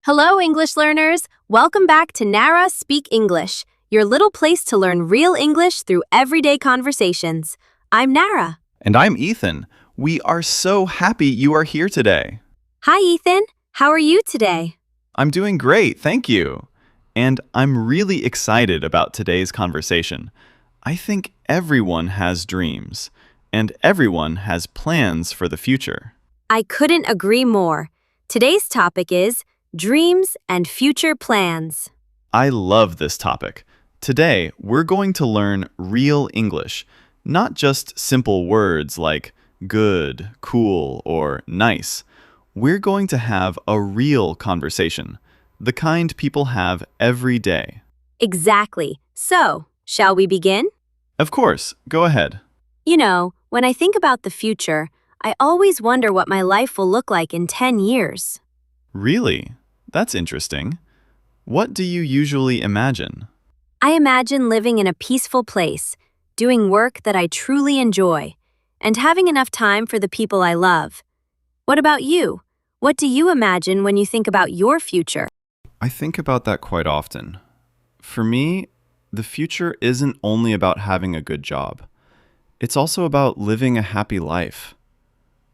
Hello, English learners! Welcome back to Narra Speak English, your little place to learn real English through everyday conversations. I'm Nara. And I'm Ethan. We are so happy you are here today. Hi, Ethan. How are you today? I'm doing great, thank you. And I'm really excited about today's conversation. I think everyone has dreams, and everyone has plans for the future. I couldn't agree more. Today's topic is dreams and future plans. I love this topic. Today, we're going to learn real English, not just simple words like good, cool, or nice. We're going to have a real conversation, the kind people have every day. Exactly. So, shall we begin? Of course, go ahead. You know, when I think about the future, I always wonder what my life will look like in 10 years. Really? That's interesting. What do you usually imagine? I imagine living in a peaceful place, doing work that I truly enjoy, and having enough time for the people I love. What about you? What do you imagine when you think about your future? I think about that quite often. For me, the future isn't only about having a good job. It's also about living a happy life.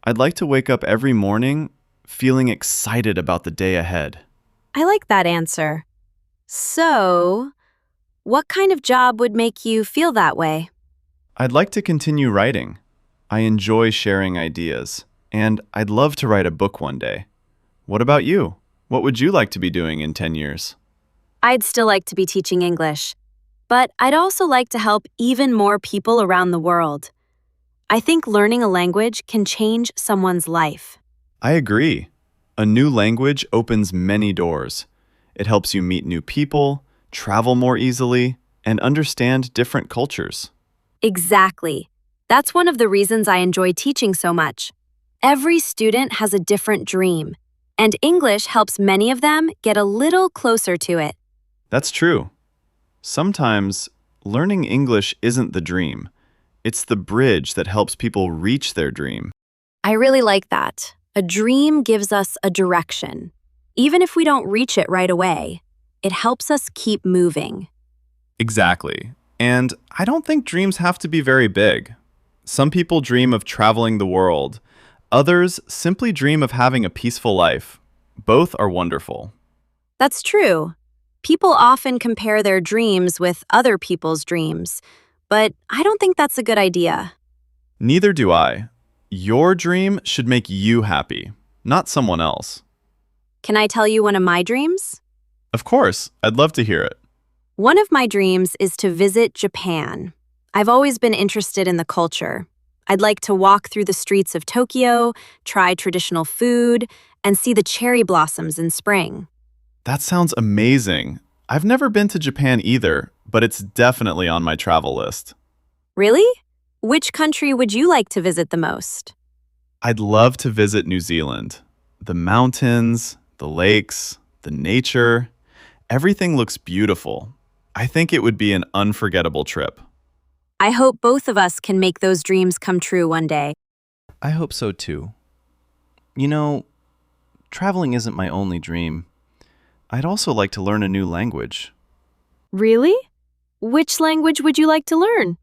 I'd like to wake up every morning feeling excited about the day ahead. I like that answer. So, what kind of job would make you feel that way? I'd like to continue writing. I enjoy sharing ideas, and I'd love to write a book one day. What about you? What would you like to be doing in 10 years? I'd still like to be teaching English, but I'd also like to help even more people around the world. I think learning a language can change someone's life. I agree. A new language opens many doors. It helps you meet new people, travel more easily, and understand different cultures. Exactly. That's one of the reasons I enjoy teaching so much. Every student has a different dream, and English helps many of them get a little closer to it. That's true. Sometimes, learning English isn't the dream. It's the bridge that helps people reach their dream. I really like that. A dream gives us a direction. Even if we don't reach it right away, it helps us keep moving. Exactly. And I don't think dreams have to be very big. Some people dream of traveling the world. Others simply dream of having a peaceful life. Both are wonderful. That's true. People often compare their dreams with other people's dreams, but I don't think that's a good idea. Neither do I. Your dream should make you happy, not someone else. Can I tell you one of my dreams? Of course, I'd love to hear it. One of my dreams is to visit Japan. I've always been interested in the culture. I'd like to walk through the streets of Tokyo, try traditional food, and see the cherry blossoms in spring. That sounds amazing. I've never been to Japan either, but it's definitely on my travel list. Really? Which country would you like to visit the most? I'd love to visit New Zealand. The mountains, the lakes, the nature, everything looks beautiful. I think it would be an unforgettable trip. I hope both of us can make those dreams come true one day. I hope so too. You know, traveling isn't my only dream. I'd also like to learn a new language. Really? Which language would you like to learn?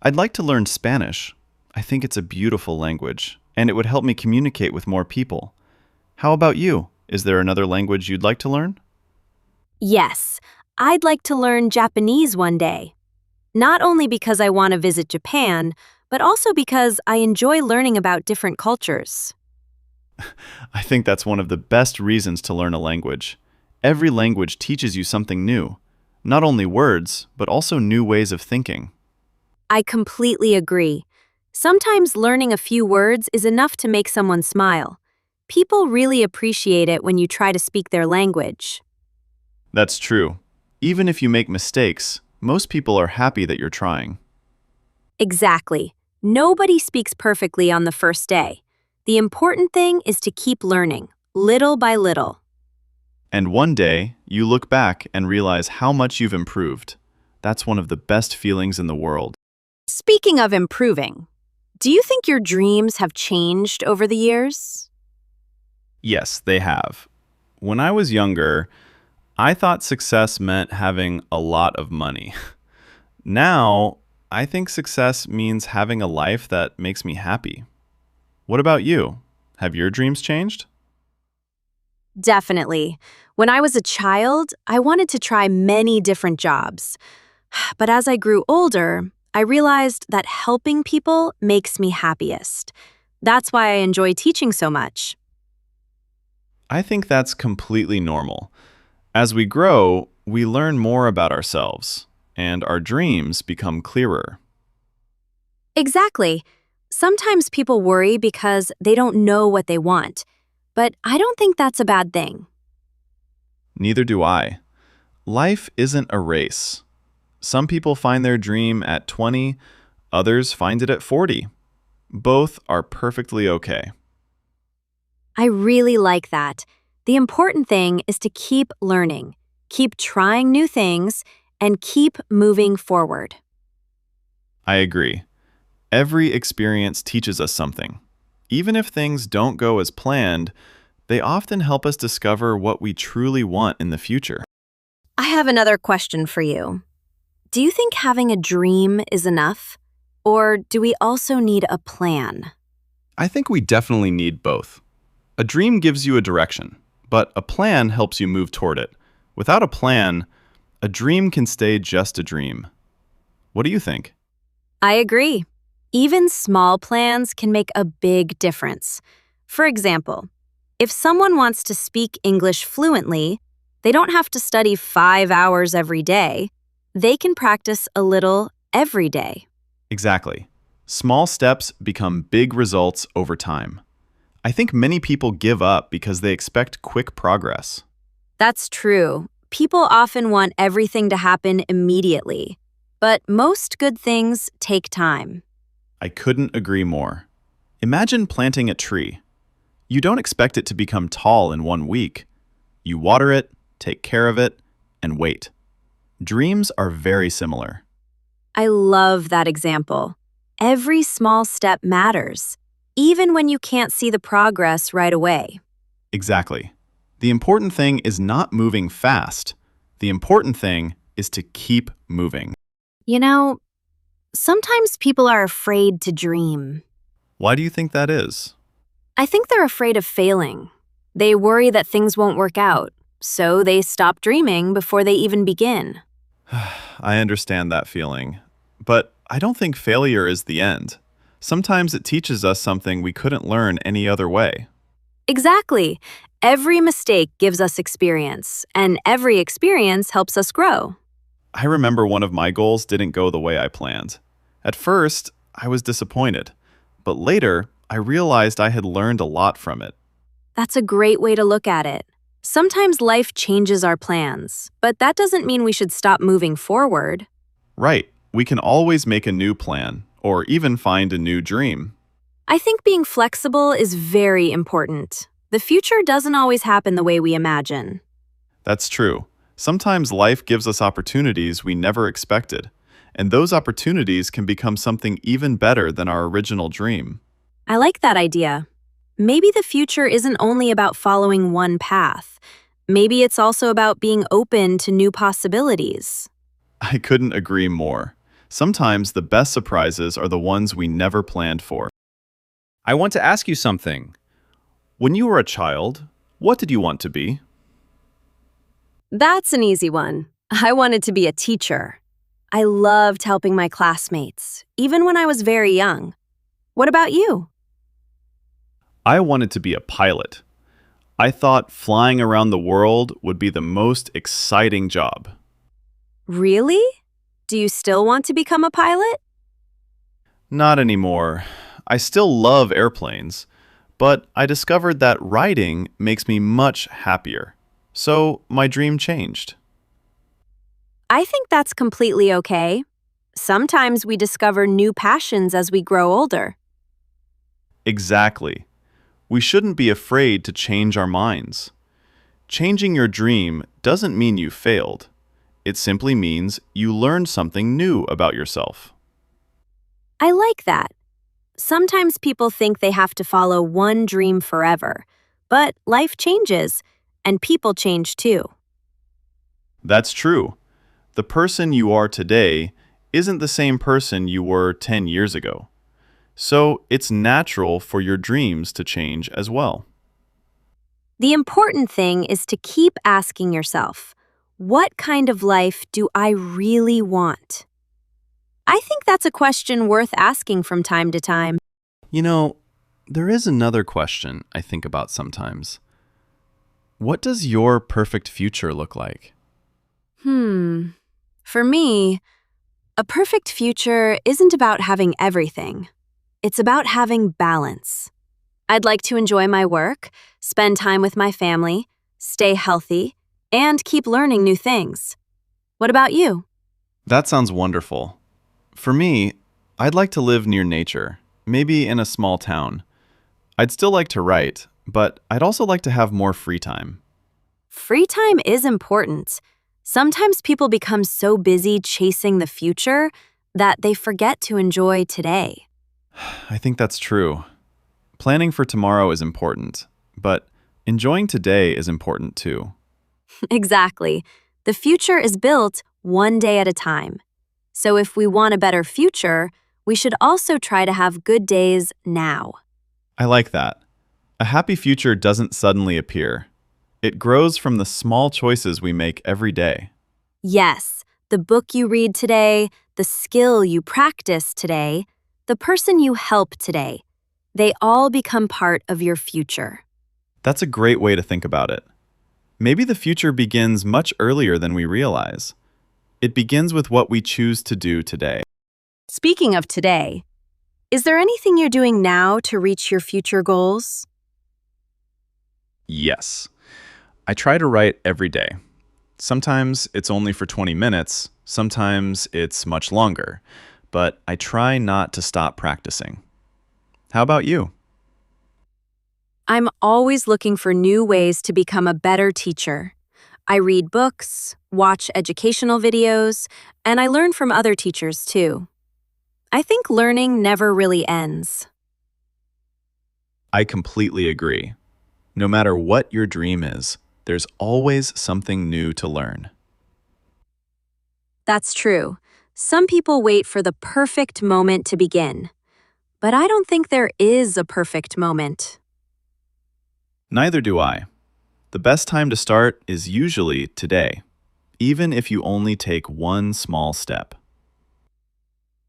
I'd like to learn Spanish. I think it's a beautiful language, and it would help me communicate with more people. How about you? Is there another language you'd like to learn? Yes, I'd like to learn Japanese one day. Not only because I want to visit Japan, but also because I enjoy learning about different cultures. I think that's one of the best reasons to learn a language. Every language teaches you something new. Not only words, but also new ways of thinking. I completely agree. Sometimes learning a few words is enough to make someone smile. People really appreciate it when you try to speak their language. That's true. Even if you make mistakes, most people are happy that you're trying. Exactly. Nobody speaks perfectly on the first day. The important thing is to keep learning, little by little. And one day, you look back and realize how much you've improved. That's one of the best feelings in the world. Speaking of improving, do you think your dreams have changed over the years? Yes, they have. When I was younger, I thought success meant having a lot of money. Now, I think success means having a life that makes me happy. What about you? Have your dreams changed? Definitely. When I was a child, I wanted to try many different jobs. But as I grew older, I realized that helping people makes me happiest. That's why I enjoy teaching so much. I think that's completely normal. As we grow, we learn more about ourselves, and our dreams become clearer. Exactly. Sometimes people worry because they don't know what they want, but I don't think that's a bad thing. Neither do I. Life isn't a race. Some people find their dream at 20, others find it at 40. Both are perfectly okay. I really like that. The important thing is to keep learning, keep trying new things, and keep moving forward. I agree. Every experience teaches us something. Even if things don't go as planned, they often help us discover what we truly want in the future. I have another question for you. Do you think having a dream is enough? Or do we also need a plan? I think we definitely need both. A dream gives you a direction, but a plan helps you move toward it. Without a plan, a dream can stay just a dream. What do you think? I agree. Even small plans can make a big difference. For example, if someone wants to speak English fluently, they don't have to study 5 hours every day. They can practice a little every day. Exactly. Small steps become big results over time. I think many people give up because they expect quick progress. That's true. People often want everything to happen immediately, but most good things take time. I couldn't agree more. Imagine planting a tree. You don't expect it to become tall in 1 week. You water it, take care of it, and wait. Dreams are very similar. I love that example. Every small step matters, even when you can't see the progress right away. Exactly. The important thing is not moving fast. The important thing is to keep moving. You know, sometimes people are afraid to dream. Why do you think that is? I think they're afraid of failing. They worry that things won't work out, so they stop dreaming before they even begin. I understand that feeling. But I don't think failure is the end. Sometimes it teaches us something we couldn't learn any other way. Exactly. Every mistake gives us experience, and every experience helps us grow. I remember one of my goals didn't go the way I planned. At first, I was disappointed, but later, I realized I had learned a lot from it. That's a great way to look at it. Sometimes life changes our plans, but that doesn't mean we should stop moving forward. Right, we can always make a new plan, or even find a new dream. I think being flexible is very important. The future doesn't always happen the way we imagine. That's true. Sometimes life gives us opportunities we never expected, and those opportunities can become something even better than our original dream. I like that idea. Maybe the future isn't only about following one path. Maybe it's also about being open to new possibilities. I couldn't agree more. Sometimes the best surprises are the ones we never planned for. I want to ask you something. When you were a child, what did you want to be? That's an easy one. I wanted to be a teacher. I loved helping my classmates, even when I was very young. What about you? I wanted to be a pilot. I thought flying around the world would be the most exciting job. Really? Do you still want to become a pilot? Not anymore. I still love airplanes, but I discovered that riding makes me much happier. So my dream changed. I think that's completely okay. Sometimes we discover new passions as we grow older. Exactly. We shouldn't be afraid to change our minds. Changing your dream doesn't mean you failed. It simply means you learned something new about yourself. I like that. Sometimes people think they have to follow one dream forever, but life changes, and people change too. That's true. The person you are today isn't the same person you were 10 years ago. So it's natural for your dreams to change as well. The important thing is to keep asking yourself, what kind of life do I really want? I think that's a question worth asking from time to time. You know, there is another question I think about sometimes. What does your perfect future look like? For me, a perfect future isn't about having everything. It's about having balance. I'd like to enjoy my work, spend time with my family, stay healthy, and keep learning new things. What about you? That sounds wonderful. For me, I'd like to live near nature, maybe in a small town. I'd still like to write, but I'd also like to have more free time. Free time is important. Sometimes people become so busy chasing the future that they forget to enjoy today. I think that's true. Planning for tomorrow is important, but enjoying today is important too. Exactly. The future is built one day at a time. So if we want a better future, we should also try to have good days now. I like that. A happy future doesn't suddenly appear. It grows from the small choices we make every day. Yes, the book you read today, the skill you practice today, the person you help today, they all become part of your future. That's a great way to think about it. Maybe the future begins much earlier than we realize. It begins with what we choose to do today. Speaking of today, is there anything you're doing now to reach your future goals? Yes. I try to write every day. Sometimes it's only for 20 minutes, sometimes it's much longer, but I try not to stop practicing. How about you? I'm always looking for new ways to become a better teacher. I read books, watch educational videos, and I learn from other teachers too. I think learning never really ends. I completely agree. No matter what your dream is, there's always something new to learn. That's true. Some people wait for the perfect moment to begin, but I don't think there is a perfect moment. Neither do I. The best time to start is usually today, even if you only take one small step.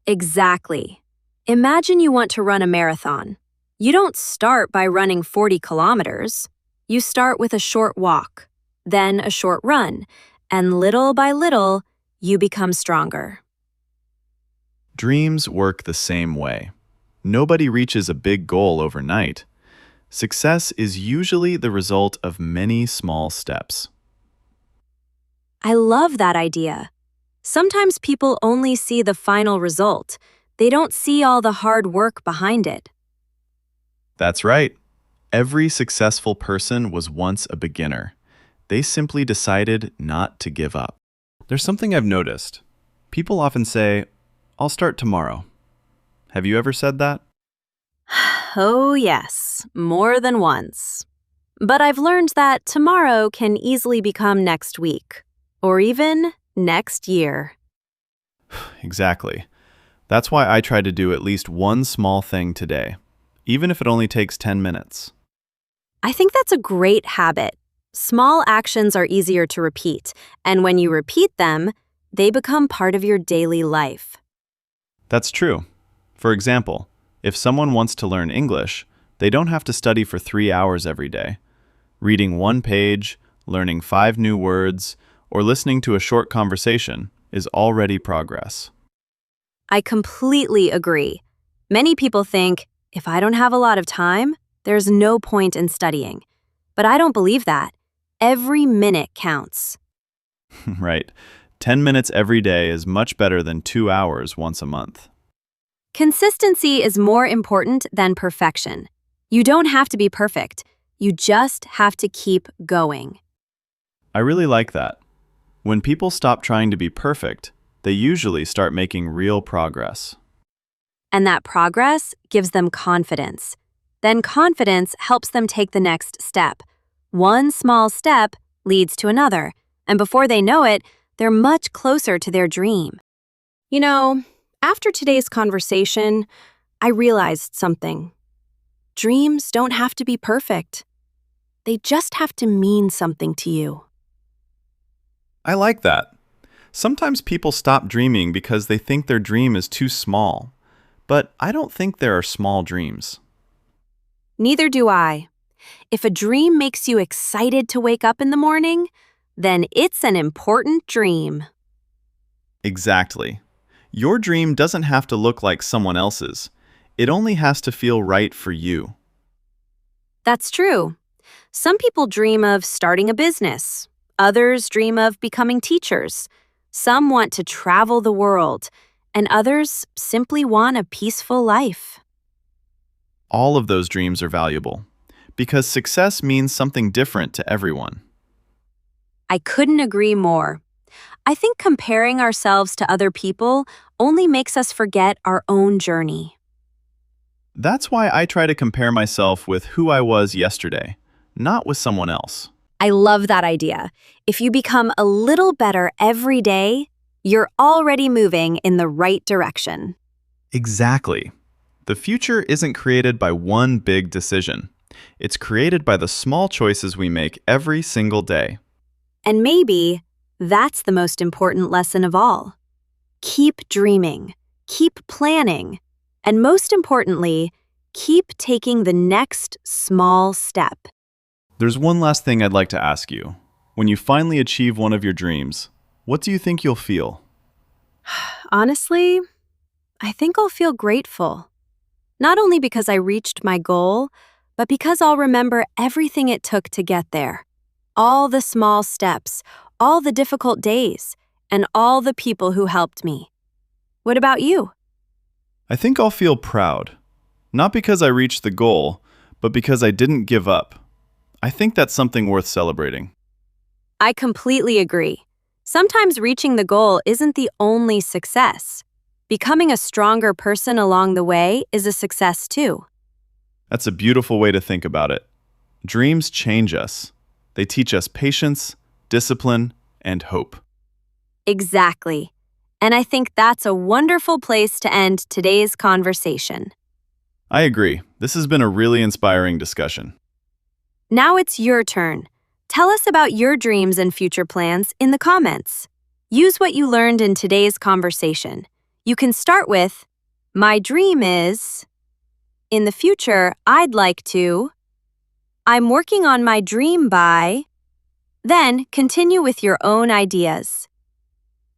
Exactly. Imagine you want to run a marathon. You don't start by running 40 kilometers. You start with a short walk, then a short run, and little by little, you become stronger. Dreams work the same way. Nobody reaches a big goal overnight. Success is usually the result of many small steps. I love that idea. Sometimes people only see the final result. They don't see all the hard work behind it. That's right. Every successful person was once a beginner. They simply decided not to give up. There's something I've noticed. People often say, "I'll start tomorrow." Have you ever said that? Oh, yes, more than once. But I've learned that tomorrow can easily become next week, or even next year. Exactly. That's why I try to do at least one small thing today, even if it only takes 10 minutes. I think that's a great habit. Small actions are easier to repeat, and when you repeat them, they become part of your daily life. That's true. For example, if someone wants to learn English, they don't have to study for 3 hours every day. Reading one page, learning 5 new words, or listening to a short conversation is already progress. I completely agree. Many people think, if I don't have a lot of time, there's no point in studying. But I don't believe that. Every minute counts. Right. 10 minutes every day is much better than 2 hours once a month. Consistency is more important than perfection. You don't have to be perfect. You just have to keep going. I really like that. When people stop trying to be perfect, they usually start making real progress. And that progress gives them confidence. Then confidence helps them take the next step, One small step leads to another, and before they know it, they're much closer to their dream. You know, after today's conversation, I realized something. Dreams don't have to be perfect. They just have to mean something to you. I like that. Sometimes people stop dreaming because they think their dream is too small. But I don't think there are small dreams. Neither do I. If a dream makes you excited to wake up in the morning, then it's an important dream. Exactly. Your dream doesn't have to look like someone else's. It only has to feel right for you. That's true. Some people dream of starting a business. Others dream of becoming teachers. Some want to travel the world, and others simply want a peaceful life. All of those dreams are valuable because success means something different to everyone. I couldn't agree more. I think comparing ourselves to other people only makes us forget our own journey. That's why I try to compare myself with who I was yesterday, not with someone else. I love that idea. If you become a little better every day, you're already moving in the right direction. Exactly. The future isn't created by one big decision. It's created by the small choices we make every single day. And maybe that's the most important lesson of all. Keep dreaming, keep planning, and most importantly, keep taking the next small step. There's one last thing I'd like to ask you. When you finally achieve one of your dreams, what do you think you'll feel? Honestly, I think I'll feel grateful. Not only because I reached my goal, but because I'll remember everything it took to get there. All the small steps, all the difficult days, and all the people who helped me. What about you? I think I'll feel proud. Not because I reached the goal, but because I didn't give up. I think that's something worth celebrating. I completely agree. Sometimes reaching the goal isn't the only success. Becoming a stronger person along the way is a success too. That's a beautiful way to think about it. Dreams change us. They teach us patience, discipline, and hope. Exactly. And I think that's a wonderful place to end today's conversation. I agree. This has been a really inspiring discussion. Now it's your turn. Tell us about your dreams and future plans in the comments. Use what you learned in today's conversation. You can start with, my dream is, in the future, I'd like to, I'm working on my dream by, then continue with your own ideas.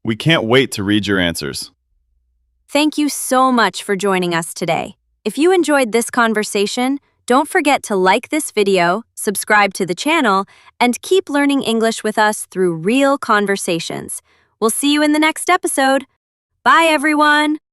We can't wait to read your answers. Thank you so much for joining us today. If you enjoyed this conversation, don't forget to like this video, subscribe to the channel, and keep learning English with us through real conversations. We'll see you in the next episode. Bye, everyone!